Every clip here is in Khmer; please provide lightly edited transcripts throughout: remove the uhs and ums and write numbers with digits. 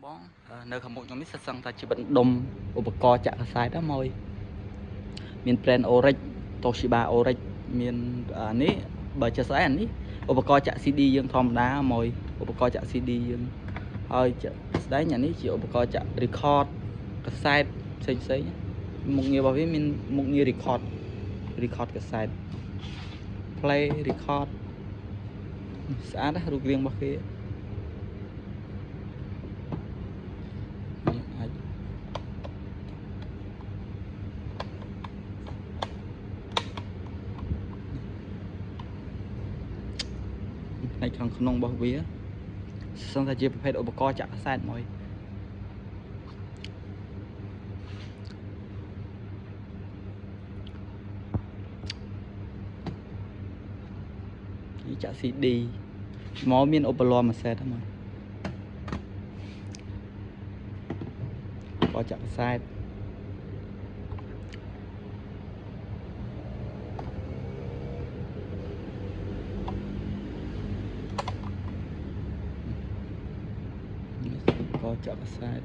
បងនៅខាងមុខខ្ញុំនេះសិតសឹងថាជាបណ្ដុំឧបករណ៍ចាក់ខ្សែតមួយមាន brand Oryx Toshiba Oryx មាននេះបើជាស្អែកនេះឧបករណ៍ចាក់ CD យើងធម្មតាមួយឧបករណ៍ចាក់ CD យើងហើយស្ដែងអានេះជាឧបករណ៍ចាក់ record ខ្សែតផ្សេងមុខងាររបស់វាមានមុខងារ record ខ្សែត play record ស្អាតណាស់រូបរាងរបស់គេផ្នែកខាងក្នុងរបស់វាសឹងថាជាប្រភេទឧបករណ៍ចាក់ខ្សែតមួយនេះចាក់ CD មកមានឧបល័មមួយសេតហ្នឹងមកចាក់ខ្សែតក៏ចាក់ខ្សែត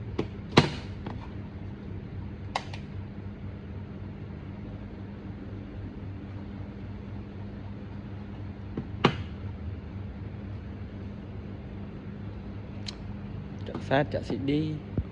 ចាក់ខ្សែតចាក់ CD